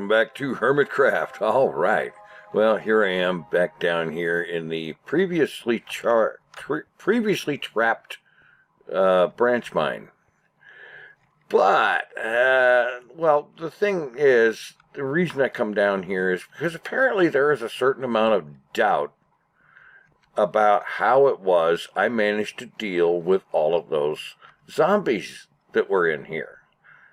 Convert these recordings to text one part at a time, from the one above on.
welcome back to Hermitcraft. All right. Well, here I am back down here in the previously trapped branch mine. But, well, the thing is, the reason I come down here is because apparently there is a certain amount of doubt about how it was I managed to deal with all of those zombies that were in here,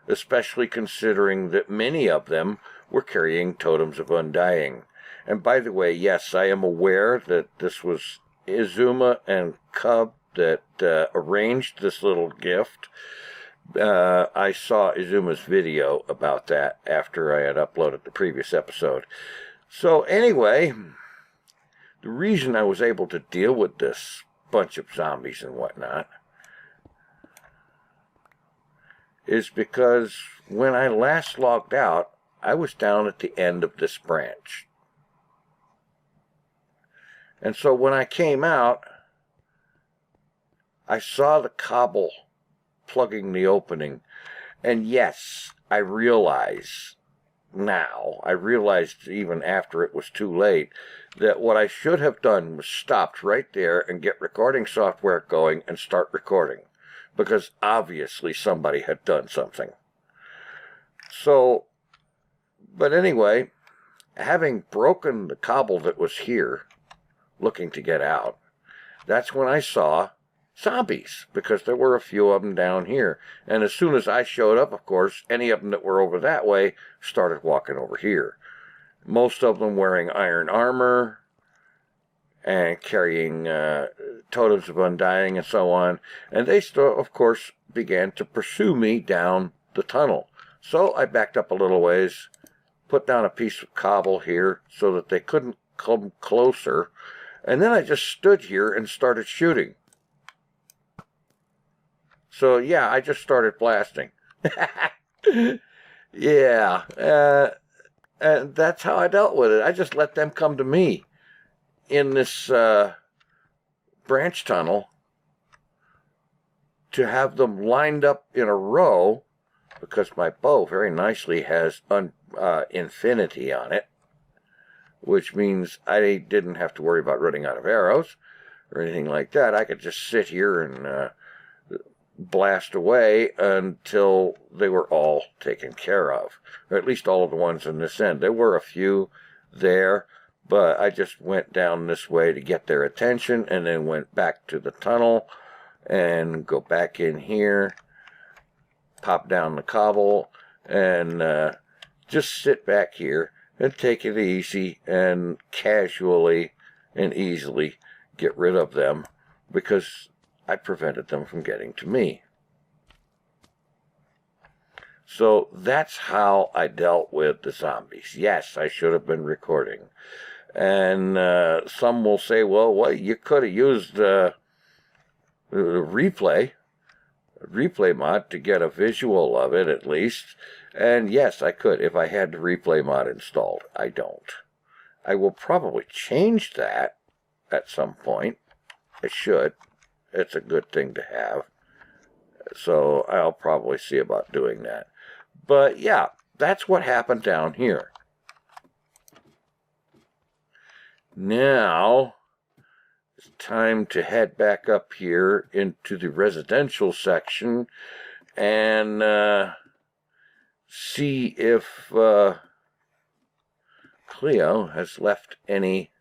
especially considering that many of them were carrying totems of undying. And by the way, yes, I am aware that this was Izuma and Cub that arranged this little gift. I saw Izuma's video about that after I had uploaded the previous episode. So anyway, the reason I was able to deal with this bunch of zombies and whatnot is because when I last logged out, I was down at the end of this branch. And so when I came out, I saw the cobble plugging the opening. And yes, I realize now, I realized even after it was too late, that what I should have done was stopped right there and get recording software going and start recording. Because obviously somebody had done something. So, but anyway, having broken the cobble that was here, looking to get out, that's when I saw zombies, because there were a few of them down here. And as soon as I showed up, of course, any of them that were over that way started walking over here. Most of them wearing iron armor and carrying totems of undying and so on. And they still, of course, began to pursue me down the tunnel. So I backed up a little ways, put down a piece of cobble here so that they couldn't come closer. And then I just stood here and started shooting. So yeah, I just started blasting. Yeah, and that's how I dealt with it. I just let them come to me in this branch tunnel to have them lined up in a row, because my bow very nicely has infinity on it, which means I didn't have to worry about running out of arrows or anything like that. I could just sit here and blast away until they were all taken care of, or at least all of the ones in this end. There were a few there, but I just went down this way to get their attention and then went back to the tunnel and go back in here, pop down the cobble, and just sit back here and take it easy and casually and easily get rid of them, because I prevented them from getting to me. So that's how I dealt with the zombies. Yes, I should have been recording. And some will say, well, you could have used the replay mod to get a visual of it at least. And yes, I could if I had the replay mod installed. I don't. I will probably change that at some point. I should. It's a good thing to have. So I'll probably see about doing that. But yeah, that's what happened down here. Now, it's time to head back up here into the residential section and see if Cleo has left any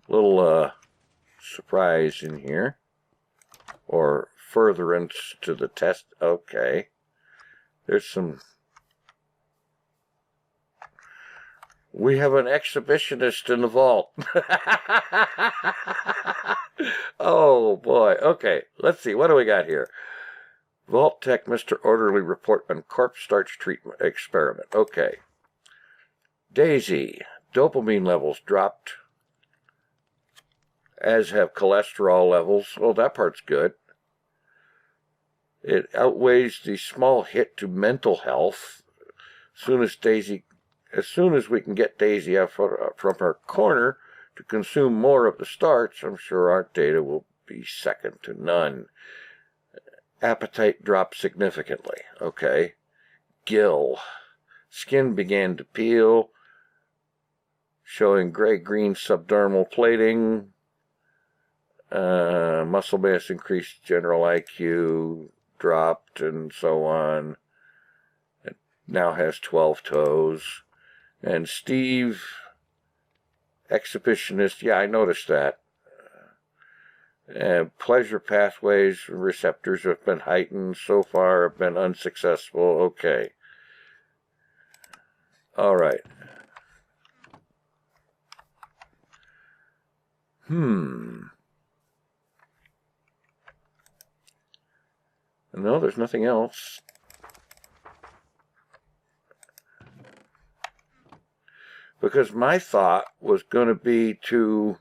little surprise in here, or furtherance to the test. Okay, there's some. We have an exhibitionist in the vault. Oh boy. Okay, let's see. What do we got here? Vault Tech Mr. Orderly report on Corpse Starch treatment experiment. Okay. Daisy, dopamine levels dropped, as have cholesterol levels. Well, that part's good. It outweighs the small hit to mental health. As soon as we can get Daisy out from her corner to consume more of the starch, I'm sure our data will be second to none. Appetite dropped significantly. Okay. Gill. Skin began to peel, showing gray-green subdermal plating. Muscle mass increased, general IQ dropped, and so on. It now has 12 toes. And Steve, exhibitionist, yeah, I noticed that. Pleasure pathways, receptors have been heightened. So far have been unsuccessful. Okay. All right. No, there's nothing else. Because my thought was going to be to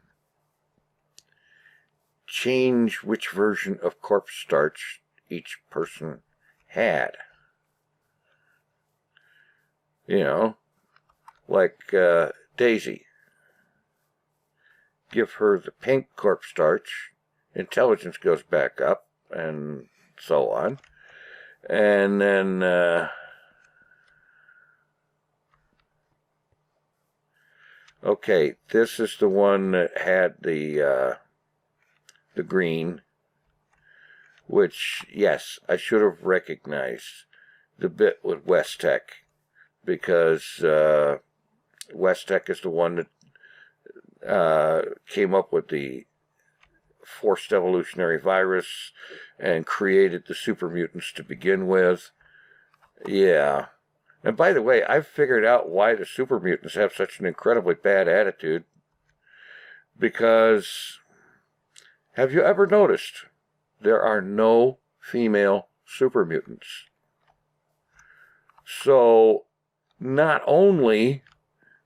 change which version of Corpse Starch each person had. You know, like Daisy. Give her the pink Corpse Starch, intelligence goes back up, and so on. And then, okay, this is the one that had the green, which, yes, I should have recognized the bit with West Tech, because West Tech is the one that came up with the forced evolutionary virus and created the super mutants to begin with. Yeah. And by the way, I've figured out why the super mutants have such an incredibly bad attitude. Because, have you ever noticed there are no female super mutants? So, not only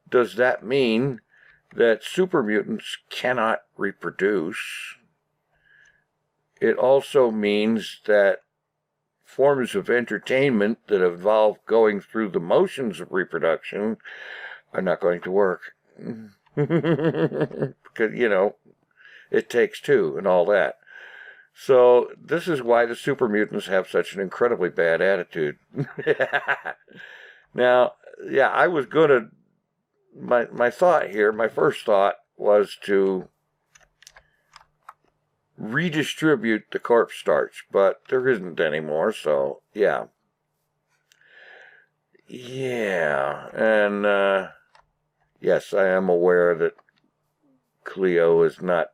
does that mean that super mutants cannot reproduce, it also means that forms of entertainment that involve going through the motions of reproduction are not going to work. Because, you know, it takes two and all that. So this is why the super mutants have such an incredibly bad attitude. Now, yeah, I was going to, my thought here, my first thought was to redistribute the Corpse Starch, but there isn't anymore, so yeah. Yeah, and yes, I am aware that Cleo is not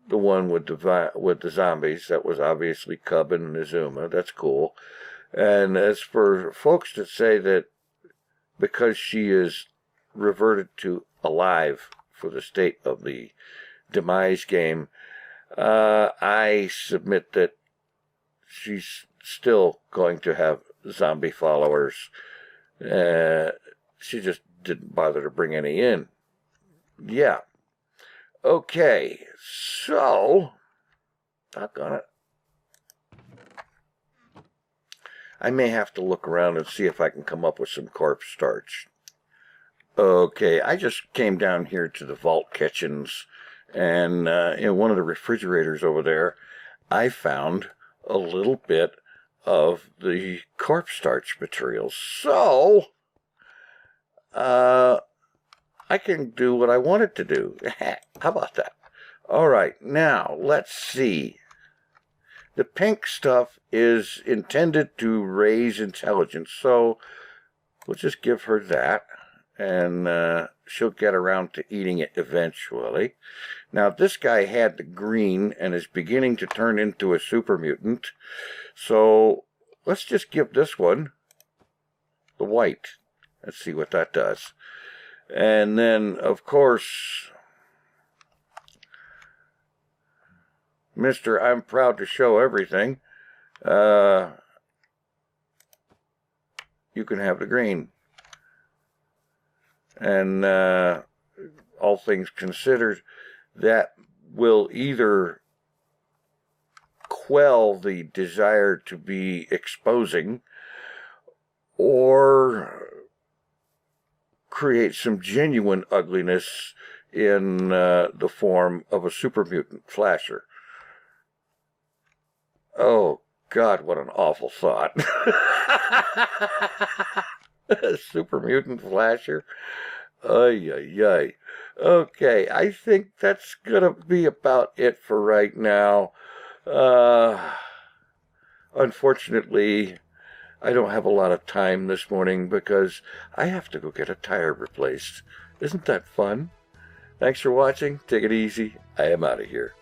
the one with the zombies. That was obviously Cub and Nizuma. That's cool. And as for folks that say that because she is reverted to alive for the state of the demise game, I submit that she's still going to have zombie followers. She just didn't bother to bring any in. Yeah. Okay, so, doggone it. I may have to look around and see if I can come up with some Corpse Starch. Okay, I just came down here to the vault kitchens, and in one of the refrigerators over there, I found a little bit of the Corpse Starch material. So, I can do what I wanted to do. How about that? All right, now, let's see. The pink stuff is intended to raise intelligence, so we'll just give her that, and she'll get around to eating it eventually. Now, this guy had the green and is beginning to turn into a super mutant, so let's just give this one the white. Let's see what that does. And then, of course, Mr. I'm proud to show everything, you can have the green. And all things considered, that will either quell the desire to be exposing or create some genuine ugliness in the form of a super mutant flasher. Oh, God, what an awful thought. Super mutant flasher. Ay, ay, ay. Okay, I think that's gonna be about it for right now. Unfortunately, I don't have a lot of time this morning because I have to go get a tire replaced. Isn't that fun? Thanks for watching. Take it easy. I am out of here.